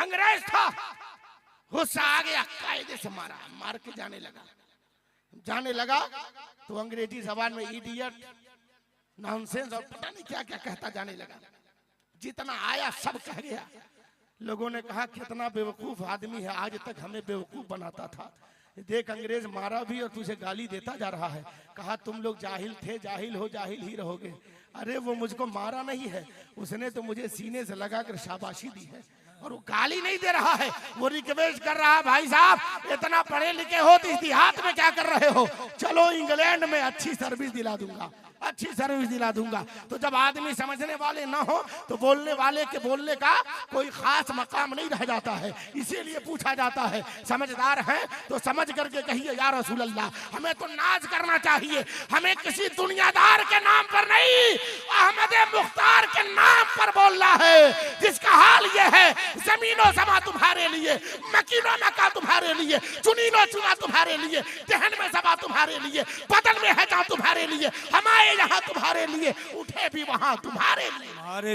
अंग्रेज था, गुस्सा आ गया, कायदे से मारा, मार के जाने लगा तो अंग्रेजी जबान में इडियट, नॉनसेंस और पता नहीं क्या क्या कहता जाने लगा। जितना आया सब कह गया। लोगों ने कहा कितना बेवकूफ आदमी है, आज तक हमें बेवकूफ बनाता था। देख अंग्रेज मारा भी और तुझे गाली देता जा रहा है। कहा तुम लोग जाहिल थे, जाहिल हो, जाहिल ही रहोगे। अरे वो मुझको मारा नहीं है, उसने तो मुझे सीने से लगाकर शाबाशी दी है, और वो गाली नहीं दे रहा है, वो रिक्वेस्ट कर रहा है, भाई साहब इतना पढ़े लिखे हो तो इस देहात में क्या कर रहे हो, चलो इंग्लैंड में अच्छी सर्विस दिला दूंगा, अच्छी सर्विस दिला दूंगा। तो जब आदमी समझने वाले ना हो तो बोलने वाले के बोलने का कोई खास मकाम नहीं रह जाता है। इसीलिए पूछा जाता है, समझदार हैं तो समझ करके कहिए या रसूल अल्लाह। हमें तो नाज करना चाहिए, हमें किसी दुनियादार के नाम पर नहीं, अहमद मुख्तार के नाम पर बोलना है, जिसका हाल ये है, जमीनो समा तुम्हारे लिए, मकीनो मका तुम्हारे लिए, चुनीनो चुना तुम्हारे लिए, जहन में सभा तुम्हारे लिए, बदन में है जहां तुम्हारे लिए, हमारे यहाँ तुम्हारे लिए, उठे भी वहां तुम्हारे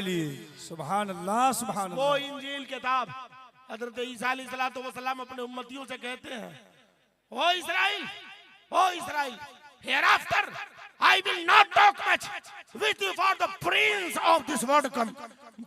लिए। सुभान अल्लाह, सुभान अल्लाह। वो इंजील किताब हजरत ईसा अलैहिस्सलाम अपने उम्मतियों से कहते हैं, ओ इस्राएल, hereafter I will not talk much with you, for the prince of this world come,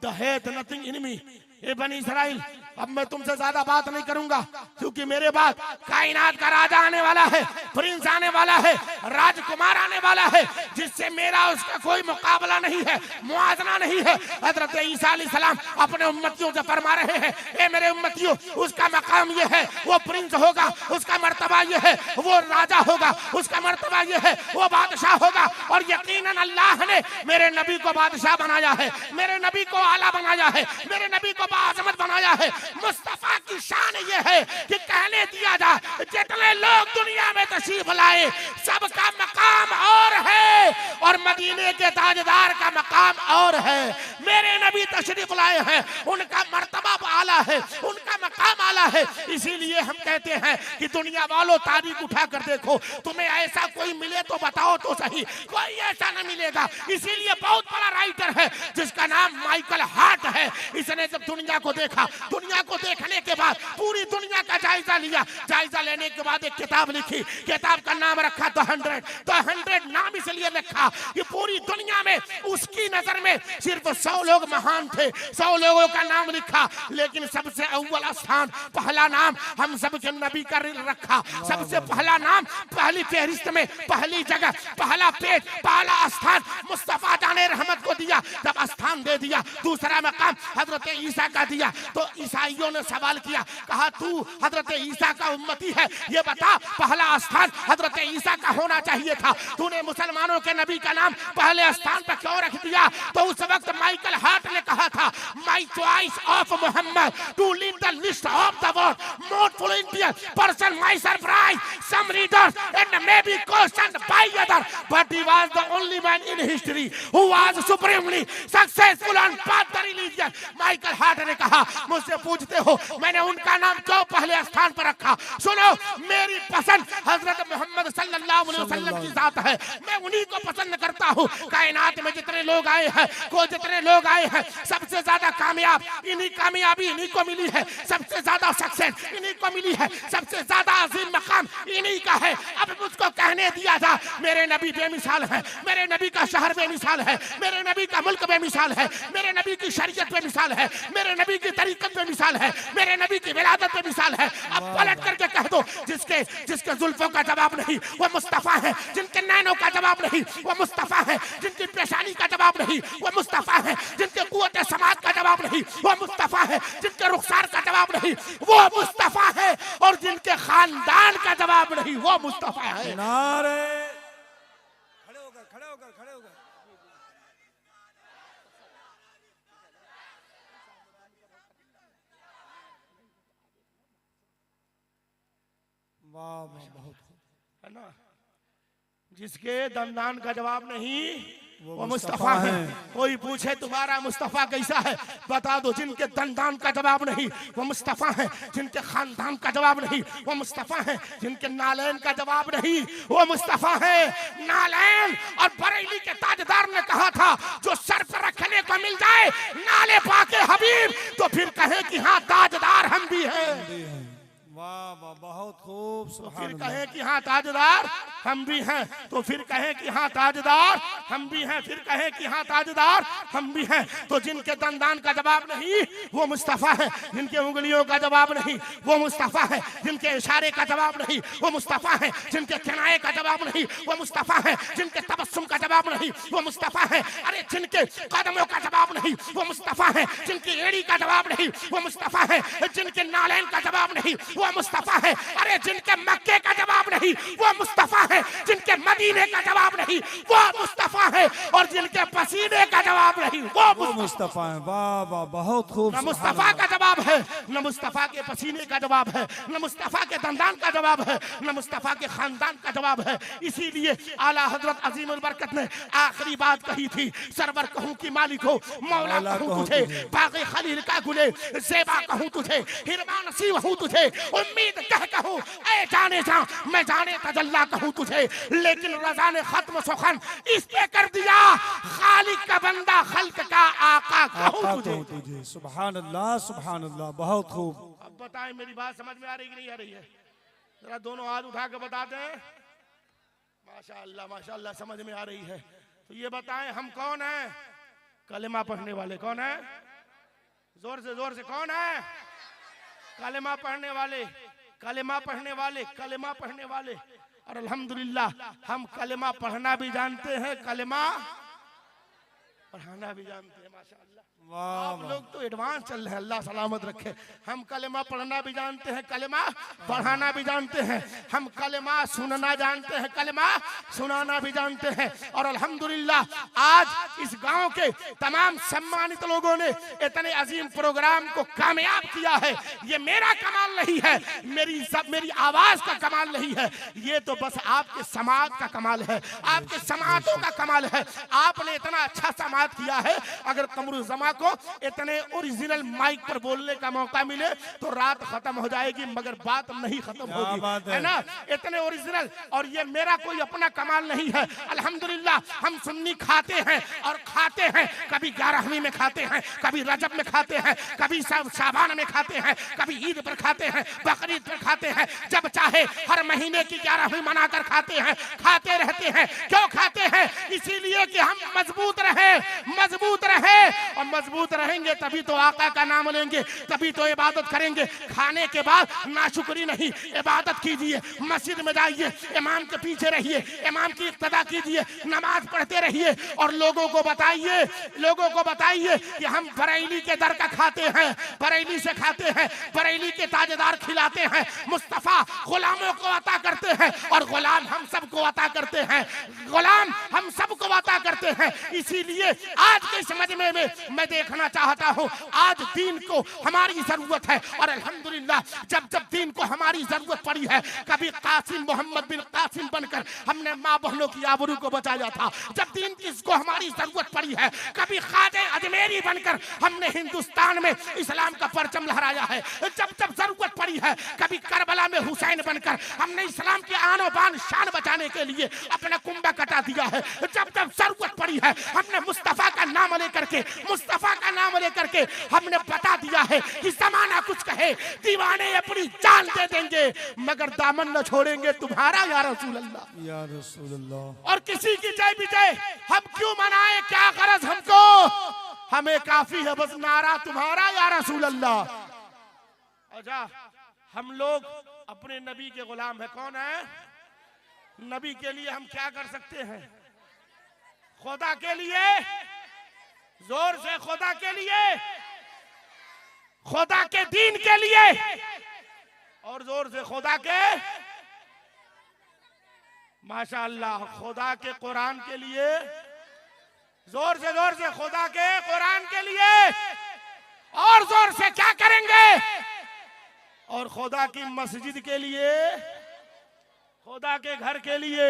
the hath nothing in me। ए बनी इस्राएल, अब मैं तुमसे ज्यादा बात नहीं करूंगा, क्योंकि मेरे बाद कायनात का राजा आने वाला है, प्रिंस आने वाला है, राजकुमार आने वाला है, जिससे मेरा उसका कोई मुकाबला नहीं है, मुआजना नहीं है। हजरत ईसा अलैहिस्सलाम अपने उम्मतियों से फरमा रहे हैं, ए मेरे उम्मतियों, उसका मकाम ये है, वो प्रिंस होगा, उसका मर्तबा ये है, वो राजा होगा, उसका मर्तबा ये है, वो बादशाह होगा। और यकीनन अल्लाह ने मेरे नबी को बादशाह बनाया है, मेरे नबी को आला बनाया है, मेरे नबी को बाअज़मत बनाया है। मुस्तफा की शान ये है कि कहने दिया जा, जितने लोग दुनिया में तशरीफ लाए सबका मकाम और है, और मदीने के ताजदार का मकाम और है। मेरे नबी तशरीफ लाए हैं, उनका मर्तबा आला है, उनका मकाम आला है। इसीलिए हम कहते हैं कि दुनिया वालों तारीख उठा कर देखो, तुम्हें ऐसा कोई मिले तो बताओ तो सही, कोई ऐसा न मिलेगा। इसीलिए बहुत बड़ा राइटर है जिसका नाम माइकल हार्ट है, इसने जब दुनिया को देखा, दुनिया को देखने के बाद पूरी दुनिया का जायजा लिया, जायजा लेने के बाद एक किताब लिखी, किताब का नाम रखा द 100 नाम इसलिए रखा कि पूरी दुनिया में उसकी नजर में सिर्फ 100 लोग महान थे, 100 लोगों का नाम लिखा, लेकिन सबसे अव्वल स्थान, पहला नाम हम सबके नबी का रखा। सबसे पहला नाम, पहली फहरिस्त में पहली जगह, पहला पेज, पहला स्थान मुस्तफा जाने रहमत को दिया। जब स्थान दे दिया, दूसरा मकाम हजरत ईसा का दिया, तो ईसाइयों ने सवाल किया, कहा तू हजरत ईसा का उम्मती है, ये बता पहला स्थान हजरत ईसा का होना चाहिए था, तूने मुसलमानों के नबी का नाम पहले स्थान पर क्यों रख दिया? तो उस वक्त माइकल हार्ट ने कहा था, my choice of Mohammed to lead the list of the world most fluent person, my surprise some readers and may be questioned by other, but he was the only man in history who was supremely successful on path the religion. Michael Hart ने कहा, मुझसे पूछते हो मैंने उनका नाम क्यों पहले स्थान पर रखा? सुनो, मेरी पसंद हजरत मोहम्मद सल्लल्लाहु अलैहि वसल्लम की जात है, मैं उन्हीं को पसंद करता हूँ। कायनात में जितने लोग आए हैं, जितने लोग आए हैं, सबसे ज्यादा कामयाबी इन्हीं को मिली है, सबसे ज्यादा सक्सेस इन्हीं को मिली है, सबसे ज्यादा अजीम मकाम इन्हीं का है। अब मुझको कहने दिया जा, मेरे नबी बेमिसाल है, मेरे नबी का शहर बेमिसाल है, मेरे नबी का मुल्क बेमिसाल है, मेरे नबी की शरीयत बेमिसाल है, मेरे नबी की तरीकत बेमिसाल है, मेरे नबी की विलादत बेमिसाल है। अब पलट करके कह दो, जिसके जुल्फों का जवाब नहीं वो मुस्तफा है, जिनके नैनों का जवाब नहीं वो मुस्तफा है, जिनकी पेशानी का जवाब नहीं वो मुस्तफा है, जिनके कुव्वत समाज का जवाब नहीं वो मुस्तफा है, जिनके रुखसार का जवाब नहीं वो मुस्तफा है, और जिनके खानदान का जवाब नहीं वो मुस्तफा है। नारे खड़े होकर वाह, बहुत है ना। जिसके दंदान का जवाब नहीं वो मुस्तफा है। कोई पूछे तुम्हारा मुस्तफा कैसा है, बता दो, जिनके दंदान का जवाब नहीं वो मुस्तफा है, जिनके खानदान का जवाब नहीं वो मुस्तफा है, जिनके नालैन का जवाब नहीं वो मुस्तफा है। नालैन और बरेली के ताजदार ने कहा था, जो सर पर रखने को मिल जाए नाले पाके हबीब, तो फिर कहे कि हाँ ताजदार खूब तो सुभान फिर अल्लाह। कहें कि हाँ ताजदार हम भी हैं, तो फिर कहें कि हाँ ताजदार हम भी हैं, फिर कहें कि हाँ ताजदार हम भी हैं। तो जिनके दंदान का जवाब नहीं वो मुस्तफा है, जिनके उंगलियों का जवाब नहीं वो मुस्तफा है, जिनके इशारे का जवाब नहीं वो मुस्तफा है, जिनके किनाए का जवाब नहीं वो मुस्तफा है, जिनके तबस्सुम का जवाब नहीं वो मुस्तफा है, अरे जिनके कदमों का जवाब नहीं वो मुस्तफा है, जिनकी एड़ी का जवाब नहीं वो मुस्तफा है, जिनके नालैन का जवाब नहीं वो मुस्तफा है, अरे जिनके मक्के का जवाब नहीं वो मुस्तफा है, जिनके मदीने का जवाब नहीं वो मुस्तफा है, और जिनके पसीने का जवाब नहीं वो मुस्तफा है। वाह वाह, बहुत खूब। न मुस्तफा का जवाब है, न मुस्तफा के पसीने का जवाब है, न मुस्तफा के दंदान का जवाब है, न मुस्तफा के खानदान का जवाब है। इसीलिए आला हजरत अजीमुल बरकत ने आखिरी बात कही थी, सरवर कहूं कि मालिक हो, मौला कहूं तुझे, बाग़े खलील का गुले ज़ेबा कहूं तुझे, हिरमा नसीब हूं तुझे, उम्मीद कह कहूं ऐ जाने जा मैं जाने तजल्ला कहूं तुझे, लेकिन रज़ा ने खत्म सुखन इस पे कर दिया, खालिक का बंदा खल्क का आका कहूं तुझे। सुभान अल्लाह सुभान अल्लाह, बहुत खूब। अब बताएं मेरी बात समझ में आ रही कि नहीं आ रही है? जरा दोनों हाथ उठा के बता दें। माशाअल्लाह समझ में आ रही है। तो ये बताएं हम कौन हैं? कलेमा पढ़ने वाले। कौन है? जोर से कौन है? कलेमा पढ़ने वाले, कलेमा पढ़ने वाले, कलेमा पढ़ने वाले। और अल्हम्दुलिल्लाह हम कलेमा पढ़ना भी जानते हैं, कलेमा पढ़ाना भी जानते हैं। माशाअल्लाह आप लोग तो एडवांस चल रहे हैं, अल्लाह सलामत रखे। हम कलेमा पढ़ना भी जानते हैं, कलेमा पढ़ाना भी जानते हैं, हम कलेमा सुनना जानते हैं, कलेमा सुनाना भी जानते हैं। और अल्हम्दुलिल्लाह आज इस गांव के तमाम सम्मानित लोगों ने इतने अजीम प्रोग्राम को कामयाब किया है। ये मेरा कमाल नहीं है, मेरी आवाज का कमाल नहीं है, ये तो बस आपके समाज का कमाल है, आपके समातों का कमाल है। आपने इतना अच्छा समाज किया है, अगर कमरुज़्ज़मा को इतने ओरिजिनल माइक पर बोलने का मौका मिले तो रात खत्म हो जाएगी, मगर बात नहीं खत्म होगी, है ना? इतने ओरिजिनल। और ये मेरा कोई अपना कमाल नहीं है। अल्हम्दुलिल्लाह हम सुन्नी खाते हैं और खाते हैं, कभी 11वीं में खाते हैं, कभी रजब में खाते हैं, कभी शाबान में खाते हैं, कभी ईद पर खाते हैं, बकरीद पर खाते हैं, जब चाहे हर महीने की 11वीं मनाकर खाते हैं, खाते रहते हैं। क्यों खाते हैं? इसीलिए कि हम मजबूत रहे, मजबूत रहे, और मजबूत रहेंगे तभी तो आका का नाम लेंगे, तभी तो इबादत करेंगे। खाने के बाद नाशुक्री नहीं, इबादत कीजिए, मस्जिद में जाइए, इमाम के पीछे रहिए, इमाम की इक्तदा कीजिए, नमाज पढ़ते रहिए, और लोगों को बताइए कि हम बरेली के दर का खाते हैं, बरेली से खाते हैं, बरेली के ताजदार खिलाते हैं, मुस्तफा गुलामों को अता करते हैं, और गुलाम हम सबको अता करते हैं, गुलाम हम सबको अता करते हैं। इसीलिए आज के समझ में मैं देखना चाहता हूं, आज दीन को हमारी जरूरत है। और अल्हम्दुलिल्लाह जब जब दीन को हमारी जरूरत पड़ी है, कभी कासिम मोहम्मद बिन कासिम बनकर हमने माँ बहनों की आबरू को बचाया था। जब दीन किसको हमारी जरूरत पड़ी है, कभी ख्वाजा अजमेरी बनकर हमने हिंदुस्तान में इस्लाम का परचम लहराया है। जब जब जरूरत पड़ी है, कभी करबला में हुसैन बनकर हमने इस्लाम की आनो बान शान बचाने के लिए अपना कुंबा कटा दिया है। जब जब जरूरत पड़ी है, हमने मुस्तफा का नाम लेकर के, मुस्तफा का नाम लेकर के हमने बता दिया है कि जमाना कुछ कहे, दीवाने अपनी जान दे देंगे, मगर दामन न छोड़ेंगे तुम्हारा या रसूल अल्लाह, या रसूल अल्लाह। और किसी की जय विजय हम क्यों मनाए, क्या गरज हमको, हमें काफी है बस नारा तुम्हारा या रसूल अल्लाह। अच्छा, हम लोग अपने नबी के गुलाम है। कौन है? नबी के लिए हम क्या कर सकते हैं? खुदा के लिए, जोर से खुदा के लिए, खुदा के दीन के लिए, और जोर से खुदा के, माशाअल्लाह, खुदा के कुरान के लिए, जोर से खुदा के कुरान के लिए, और जोर से क्या करेंगे? और खुदा की मस्जिद के लिए, खुदा के घर के लिए,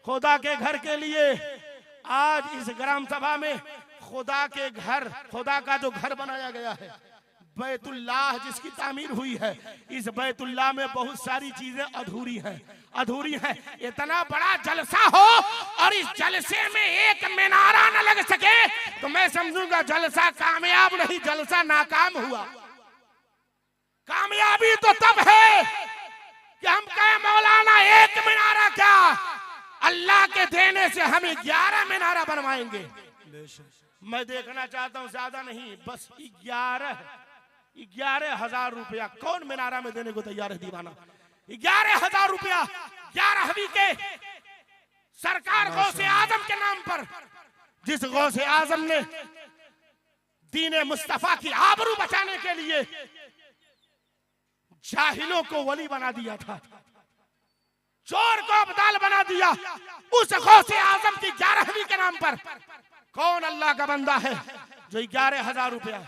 खुदा के घर के लिए। आज इस ग्राम सभा में खुदा के घर, खुदा का जो घर बनाया गया है, बैतुल्लाह जिसकी तामीर हुई है, इस बैतुल्लाह में बहुत सारी चीजें अधूरी हैं। इतना बड़ा जलसा हो और इस जलसे में एक मीनारा न लग सके तो मैं समझूंगा जलसा कामयाब नहीं, जलसा नाकाम हुआ। कामयाबी तो तब है एक मीनारा क्या, अल्लाह के देने से हम 11 मीनारा बनवाएंगे। मैं देखना चाहता हूं, ज्यादा नहीं, बस 11,000 रुपया कौन मीनारा में देने को तैयार है दीवाना? 11,000 रुपया 11वीं के सरकार गौसे आजम के नाम पर, जिस गौसे आजम ने दीने मुस्तफा की आबरू बचाने के लिए जाहिलों को वली बना दिया था, चोर को अब्दाल बना दिया, उस गौसे आजम की 11वीं के नाम पर कौन अल्लाह का बंदा है जो 11,000 रुपया,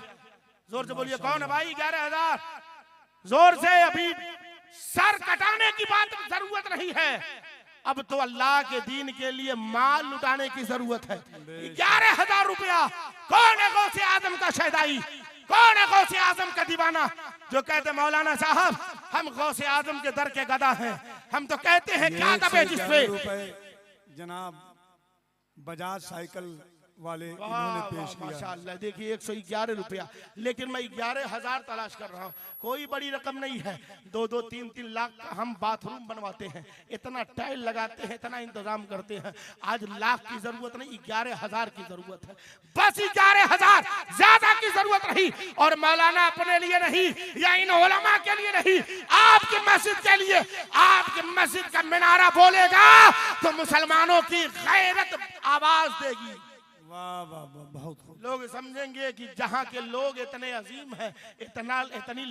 जोर से बोलिए कौन है भाई? 11,000 जोर से। अभी सर कटाने की बात जरूरत नहीं है, अब तो अल्लाह के दीन के लिए माल लुटाने की जरूरत है। 11,000 रुपया कौन है गौसे आजम का शहदाई, कौन है गौसे आजम का दीवाना जो कहते मौलाना साहब हम गौसे आजम के दर के गदा हैं, हम तो कहते हैं क्या दबे जिसपे। जनाब बजाज साइकिल वाले इन्होंने पेश किया। माशाअल्लाह, देखिए 111 रुपया, लेकिन मैं 11,000 तलाश कर रहा हूँ, कोई बड़ी रकम नहीं है। 2-2, 3-3 लाख का हम बाथरूम बनवाते हैं, इतना टाइल लगाते हैं, इतना इंतजाम करते हैं। आज लाख की जरूरत नहीं, 11,000 की जरूरत है, बस 11,000, ज्यादा की जरूरत नहीं। और मौलाना अपने लिए नहीं या इन उलमा के लिए नहीं, आपकी मस्जिद के लिए, आपकी मस्जिद का मीनारा बोलेगा तो मुसलमानों की गैरत आवाज देगी। वाह वाह वाह, बहुत खूब। लोग समझेंगे कि जहाँ के लोग इतने अजीम हैं, इतनी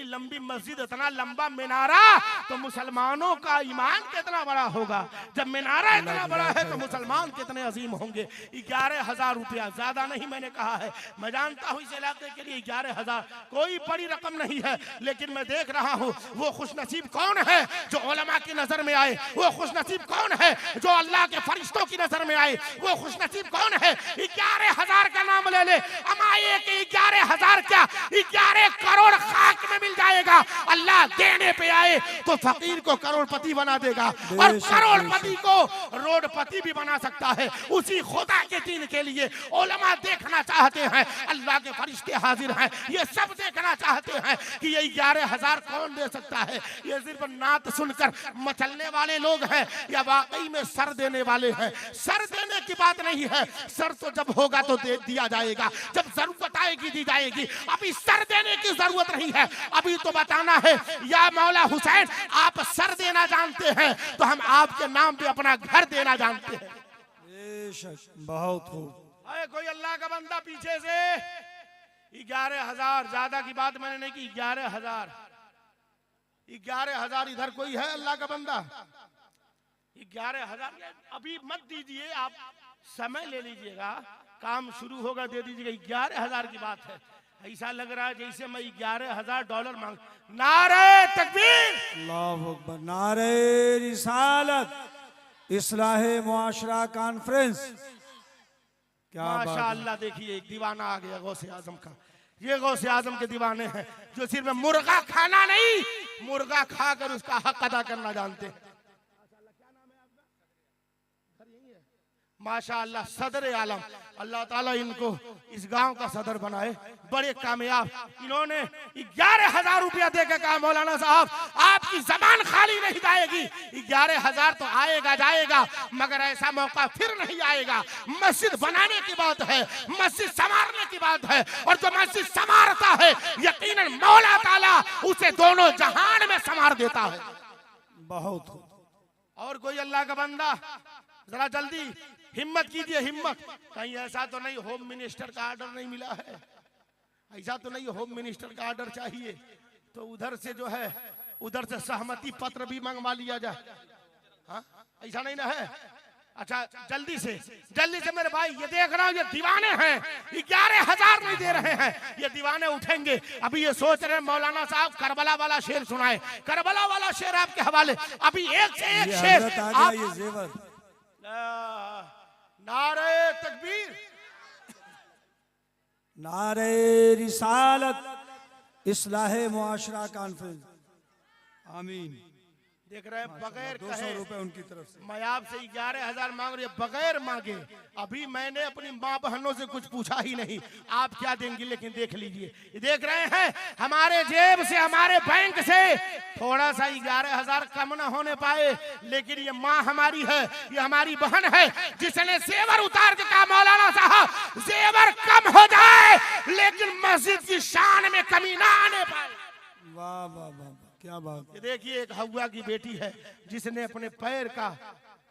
लंबी मस्जिद, इतना लंबा मीनारा, तो मुसलमानों का ईमान कितना बड़ा होगा। जब मीनारा इतना बड़ा है तो मुसलमान कितने अजीम होंगे। 11,000 रुपया ज्यादा नहीं मैंने कहा है, मैं जानता हूँ इस इलाके के लिए 11,000 कोई बड़ी रकम नहीं है, लेकिन मैं देख रहा हूँ वो खुशनसीब कौन है जो उलमा की नजर में आए, वो खुशनसीब कौन है जो अल्लाह के फरिश्तों की नजर में आए, वो खुशनसीब कौन है। 11,000 का नाम ले ले, अमाये के 11,000 क्या 11 करोड़ खाक में मिल जाएगा। अल्लाह देने पे आए तो फकीर को करोड़पति बना देगा और करोड़पति को रोडपति भी बना सकता है। उसी खुदा के दीन के लिए उलमा देखना चाहते हैं, अल्लाह के फरिश्ते हाजिर हैं, ये सब देखना चाहते हैं कि ये 11,000 कौन दे सकता है। ये सिर्फ नात सुनकर मचलने वाले लोग हैं या वाकई में सर देने वाले हैं। सर देने की बात नहीं है, सर तो जब होगा तो दे दिया जाएगा, जब जरूरत आएगी दी जाएगी। अभी सर देने की जरूरत नहीं है, अभी तो बताना है या मौला हुसैन आप सर देना जानते हैं तो हम आपके नाम पे अपना घर देना जानते हैं। बहुत खूब। अरे कोई अल्लाह का बंदा पीछे से 11,000, ज्यादा की बात मैंने नहीं की, 11,000 इधर कोई है अल्लाह का बंदा? 11,000 अभी मत दीजिए, आप समय ले लीजिएगा, काम शुरू होगा दे दीजिएगा। 11,000 की बात है, ऐसा लग रहा है जैसे मैं 11,000 डॉलर मांग। नारे तकबीर, अल्लाहु अकबर, नारे रिसालत, इस्लाहे मुआशरा कॉन्फ्रेंस। क्या माशाअल्लाह, देखिए एक दीवाना आ गया गौसे आजम का। ये गौसे आजम के दीवाने हैं जो सिर्फ मुर्गा खाना नहीं, मुर्गा खाकर उसका हक अदा करना जानते हैं। माशाअल्लाह, सदर आलम, अल्लाह ताला इनको इस गांव का सदर बनाए, बड़े कामयाब। इन्होंने 11,000 रुपया देकर कहा मौलाना साहब आपकी जबान खाली नहीं जाएगी, 11,000 तो आएगा जाएगा मगर ऐसा मौका फिर नहीं आएगा। मस्जिद बनाने की बात है, मस्जिद संवारने की बात है, और जो मस्जिद संवारता है यकीनन मौला ताला उसे दोनों जहान में संवार देता है। बहुत। और कोई अल्लाह का बंदा जरा जल्दी हिम्मत कीजिए, हिम्मत। कहीं ऐसा तो नहीं होम मिनिस्टर का ऑर्डर नहीं मिला है, ऐसा तो नहीं होम मिनिस्टर का ऑर्डर चाहिए तो उधर से जो है उधर से सहमति पत्र भी मंगवा लिया जाए। हाँ, ऐसा नहीं ना है। अच्छा जल्दी से मेरे भाई, ये देख रहा हूँ ये दीवाने हैं, 11,000 नहीं दे रहे हैं, ये दीवाने उठेंगे। अभी ये सोच रहे हैं मौलाना साहब करबला वाला शेर सुनाए, करबला वाला शेर आपके हवाले। अभी एक से एक शेर। नारे तकबीर, नारे रिसालत, इस्लाहे मुआशरा कॉन्फ्रेंस। आमीन। देख रहे हैं बगैर 200 रुपए उनकी तरफ से। मैं आपसे 11,000 मांग रही है, बगैर मांगे। अभी मैंने अपनी माँ बहनों से कुछ पूछा ही नहीं आप क्या देंगे, लेकिन देख लीजिए, देख रहे हैं हमारे जेब से, हमारे बैंक से थोड़ा सा 11,000 कम न होने पाए, लेकिन ये माँ हमारी है, ये हमारी बहन है, जिसने जेवर उतार के कहा मौलाना साहब जेवर कम हो जाए लेकिन मस्जिद की शान में कमी ना आने पाए। वाह वाह वाह, क्या बात। ये देखिए एक हवा की बेटी है जिसने अपने पैर का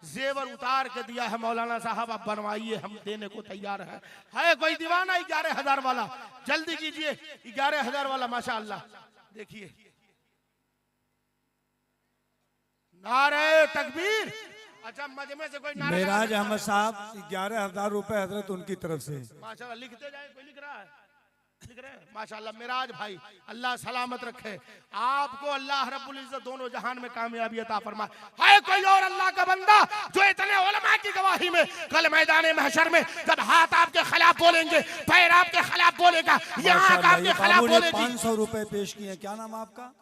जेवर उतार के दिया है। मौलाना साहब आप बनवाइए, हम देने को तैयार हैं। है कोई दीवाना 11,000 वाला? जल्दी कीजिए 11,000 वाला, माशाअल्लाह। देखिए नारे तकबीर। अच्छा मजमे से कोई नारा? मेराज अहमद साहब 11,000 रुपए हजरत उनकी तरफ से। माशाअल्लाह लिखते जाए, कोई लिख रहा है? लिख रहे हैं माशाअल्लाह। मिराज भाई अल्लाह सलामत रखे आपको, अल्लाह रब्बुल इज्जत दोनों जहान में कामयाबी अता फरमाए। है कोई और अल्लाह का बंदा जो इतने उलमा की गवाही में कल मैदान महशर में जब हाथ आपके खिलाफ बोलेंगे, पैर आपके खिलाफ बोलेगा, यहाँ आपके खिलाफ बोलेगी। 500 रुपए पेश किए। क्या नाम आपका?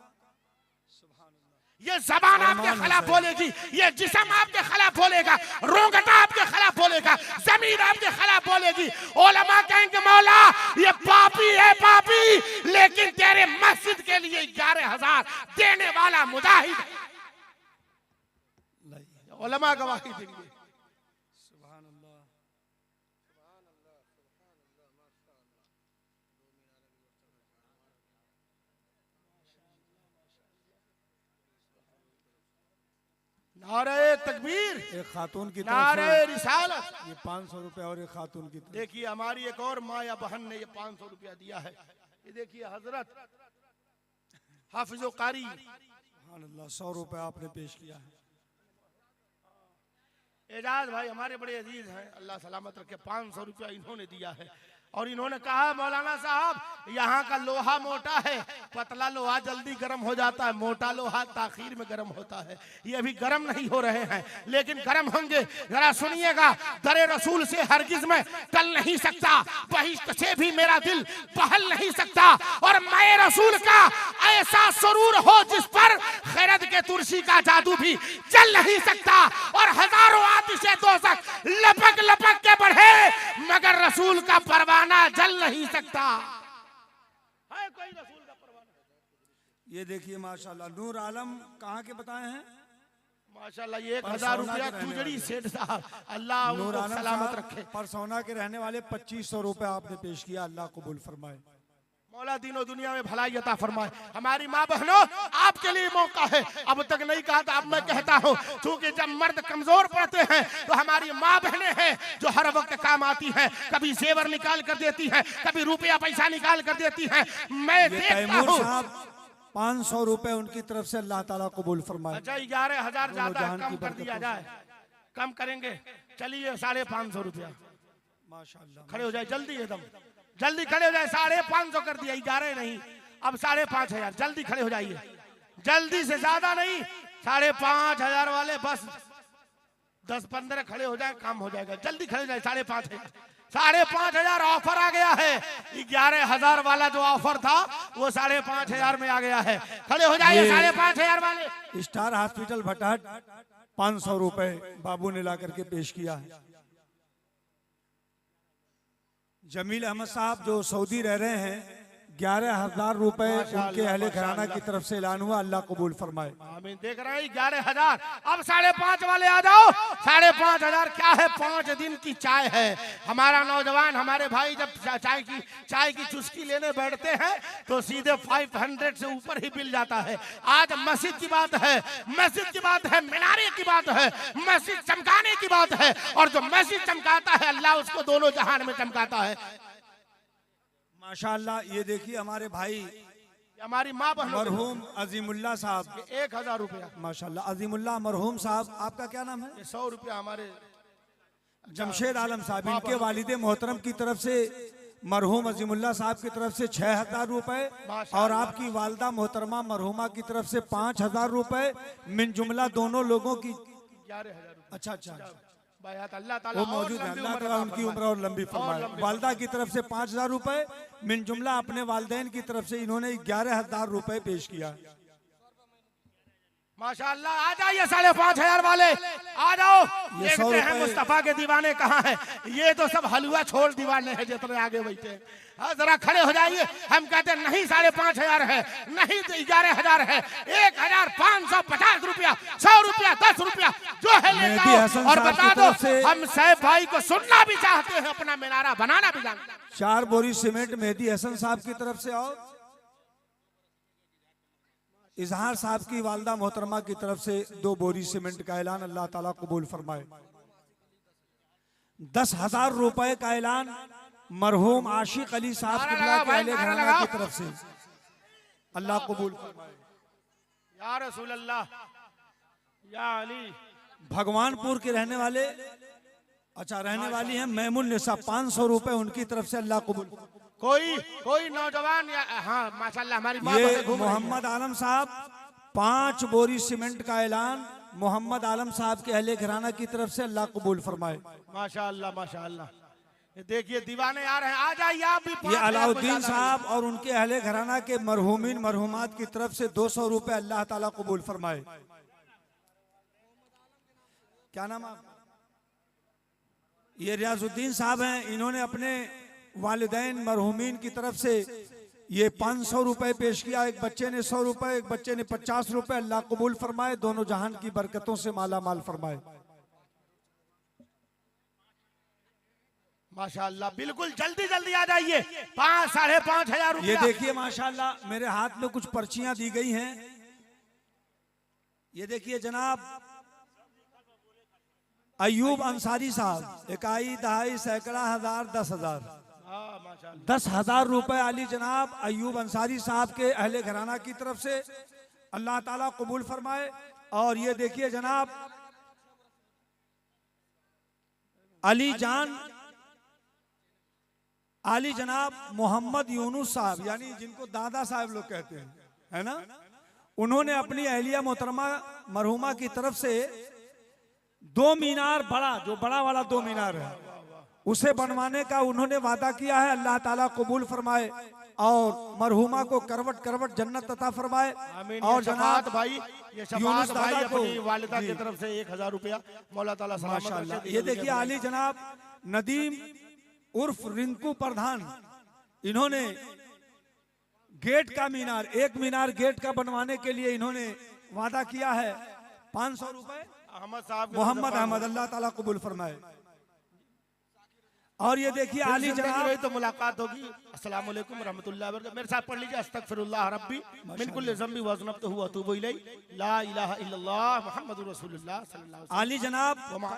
ये जबान आपके खिलाफ बोलेगी, ये जिस्म आपके खिलाफ बोलेगा, रोंगटा आपके खिलाफ बोलेगा, जमीन आपके खिलाफ बोलेगी। उलमा कहेंगे मौला ये पापी है पापी, लेकिन तेरे मस्जिद के लिए 11,000 देने वाला मुजाहिद है। उलमा गवाही देंगे। सुभान अल्लाह। नारे तकबीर। एक खातून की तरफ नारे से रिसालत। ये 500 रुपए और एक खातून की तरफ। देखिए हमारी एक और माँ या बहन ने ये 500 रुपया दिया है। ये देखिए हजरत हाफिजो कारी, सुभान अल्लाह, 100 रुपए आपने पेश किया है। एजाज भाई हमारे बड़े अजीज हैं, अल्लाह सलामत रखे। 500 रुपया इन्होंने दिया है और इन्होंने कहा मौलाना साहब यहाँ का लोहा मोटा है, पतला लोहा जल्दी गर्म हो जाता है, मोटा लोहा ताखीर में गर्म होता है। ये अभी गर्म नहीं हो रहे हैं लेकिन गर्म होंगे। जरा सुनिएगा, दरे रसूल से हरगिज में टल नहीं सकता, बहिश्त से भी मेरा दिल बहल नहीं सकता, और मैं रसूल का ऐसा सुरूर हो जिस पर खैरत के तुलसी का जादू भी चल नहीं सकता, और हजारों आतिशे दोज़ख लपक लपक के बढ़े मगर रसूल का परवाना जल नहीं सकता। है कोई रसूल का परवाना? ये देखिए माशाल्लाह, नूर आलम कहाँ के बताए हैं? माशाल्लाह ये 1,000 रुपया तुजड़ी सेठ साहब, अल्लाह नूर उनको आलम सलामत साहब रखे। परसौना के रहने वाले 2,500 रुपए आपने पेश किया। अल्लाह कबूल फरमाए। मौला दीनों दुनिया में भलाई अता फरमाए। हमारी माँ बहनों आपके लिए मौका है, अब तक नहीं कहा था अब मैं कहता हूँ, क्योंकि जब मर्द कमजोर पड़ते हैं तो हमारी माँ बहनें हैं जो हर वक्त काम आती हैं, कभी जेवर निकाल कर देती हैं, कभी रुपया पैसा निकाल कर देती हैं। मैं देखता हूँ 500 रुपए उनकी तरफ से, अल्लाह ताला कबूल फरमाए। अच्छा 11,000 ज्यादा जहान कम की कर दिया बरकत जाए, कम करेंगे। चलिए 550 रुपया माशाल्लाह। खड़े हो जाए जल्दी, एकदम जल्दी खड़े हो जाए। 550 कर दिया, 11 नहीं, अब 5,500 जल्दी खड़े हो जाइए, जल्दी से ज्यादा नहीं। 5,500 वाले बस 10-15 खड़े हो जाए, काम हो जाएगा। जल्दी खड़े हो जाए। 5,500 5,500 ऑफर आ गया है। 11,000 वाला जो ऑफर था वो 5,500 में आ गया है। खड़े हो जाइए 5,500 वाले। स्टार हॉस्पिटल भटहट 500 रुपए बाबू ने ला करके पेश किया है। जमील अहमद साहब जो सऊदी रह रहे हैं, 11,000 रुपए उनके अहले घराना की तरफ से ऐलान हुआ। अल्लाह कबूल फरमाए। आमीन। देख रहे हैं 11,000। अब 5,500 वाले आ जाओ। 5,500 क्या है, 5 दिन की चाय है। हमारा नौजवान हमारे भाई जब चाय की चुस्की लेने बैठते हैं तो सीधे 500 से ऊपर ही बिल जाता है। आज मस्जिद की बात है, मस्जिद की बात है, मीनारे की बात है, मस्जिद चमकाने की बात है, और जो मस्जिद चमकाता है अल्लाह उसको दोनों जहान में चमकाता है। माशाअल्लाह। ये देखिए हमारे भाई हमारी माँ बहन मरहूम अजीमुल्लाह साहब, 1,000 रुपया माशाअल्लाह। अजीमुल्लाह मरहूम साहब, आपका क्या नाम है? 100 रुपया हमारे जमशेद आलम साहब, इनके वालिदे मोहतरम की तरफ से मरहूम अजीमुल्लाह साहब की तरफ से 6,000 रुपए, और आपकी वालदा मोहतरमा मरहूमा की तरफ से 5,000 रुपए, मिन जुमला दोनों लोगों की 11,000 रुपया। अच्छा अच्छा अल्लाह ताला वो मौजूद है। अल्लाह ताला उनकी उम्र और लंबी फरमाए। वालदा की तरफ से 5,000 रुपए, मिन जुमला अपने वालदैन की तरफ से इन्होंने 11,000 रुपए पेश किया। माशाअल्लाह, आ जाइए 5,500 वाले, आ जाओ। ये 100 देखते हैं रुपए। मुस्तफा के दीवाने कहाँ हैं। ये तो सब हलवा छोड़ दीवाने हैं जितने आगे बैठे हैं। हाँ, जरा खड़े हो जाइए। हम कहते हैं नहीं 5,500 है, नहीं 11,000 है, 1,550 रुपया, 100 रुपया, 10 रुपया जो है लेकर मेहदी आओ हसन और साहब बता की दो। तरफ से- हम सैफ भाई को सुनना भी चाहते हैं, अपना मीनारा बनाना भी जानते हैं। 4 बोरी सीमेंट मेहदी हसन साहब की तरफ से और इजहार साहब की वालदा मोहतरमा की तरफ से 2 बोरी सीमेंट का ऐलान, अल्लाह ताला कबूल फरमाए। 10,000 रुपए का ऐलान मरहूम आशिक अली साहब नारा किबला लगाओ के भाई, अहले नारा घराना लगाओ। की तरफ से, अल्लाह कबूल फरमाए। या रसूल अल्लाह, या अली। भगवानपुर के रहने वाले, अच्छा रहने वाली हैं मैमुन निसा, 500 रुपए उनकी तरफ से, अल्लाह कबूल। कोई नौजवान या हाँ माशाल्लाह हमारी माँ ये बहनें घूम रही हैं। मोहम्मद आलम साहब 5 बोरी सीमेंट का ऐलान मोहम्मद आलम साहब के अहले घराना की तरफ से, अल्लाह कबूल फरमाए। माशाअल्लाह माशाअल्लाह। ये देखिए दीवाने आ रहे हैं, आ जाइए आप भी। ये 5,000 अलाउद्दीन को साहब और उनके अहले घराना के मरहूमिन मरहूमात की तरफ से 200 रुपए, अल्लाह ताला कबूल फरमाए। क्या नाम आपका? ये रियाजुद्दीन साहब हैं, इन्होंने अपने वालिदैन मरहूमिन की तरफ से ये 500 रुपए पेश किया। एक बच्चे ने 100 रुपए, एक बच्चे ने 50 रुपए, अल्लाह कबूल फरमाए, दोनों जहान की बरकतों से माला माल फरमाए। माशाअल्लाह, बिल्कुल जल्दी जल्दी आ जाइए। 5,500 ये रुपया। देखिए माशाअल्लाह मेरे हाथ में कुछ पर्चियां दी गई हैं। ये देखिए जनाब अयूब अंसारी साहब, इकाई दहाई सैकड़ा हजार 10,000, हाँ माशाअल्लाह। 10,000 रुपए अली जनाब अयूब अंसारी साहब के अहले घराना की तरफ से, अल्लाह ताला कबूल फरमाए। और ये देखिए जनाब अली जनाब मोहम्मद यूनुस साहब, यानी जिनको दादा साहब लोग कहते हैं, है ना, उन्होंने अपनी अहलिया मोहतरमा मरहुमा की तरफ से 2 मीनार, जो बड़ा वाला 2 मीनार है, उसे बनवाने का उन्होंने वादा किया है। अल्लाह ताला कबूल फरमाए और मरहुमा को करवट करवट जन्नत अता फरमाए। आमीन। और ये शफाअत जनाब भाई, ये शफाअत यूनुस भाई दादा को अपनी वालिदा जी। की तरफ से 1,000 रुपया मौला ताला सलामत माशाअल्लाह। रखे। ये देखिए आली जनाब नदीम उर्फ रिंकू प्रधान, इन्होंने गेट का मीनार, 1 मीनार गेट का बनवाने के लिए इन्होंने वादा किया है। 500 रुपए अहमद साहब मोहम्मद अहमद, अल्लाह ताला कबूल फरमाए। और ये देखिए आली जनाब तो मुलाकात होगी। अस्सलाम वालेकुम रहमतुल्लाहि व बरकातहू। मेरे साथ पढ़ लीजिए, अस्तगफिरुल्लाह रब्बी मिन कुल्लि ज़ंबि व अज़नबतहु व अतूबु इलैहि, ला इलाहा इल्लल्लाह मुहम्मदुर रसूलुल्लाह सल्लल्लाहु अलैहि वसल्लम। आली जनाब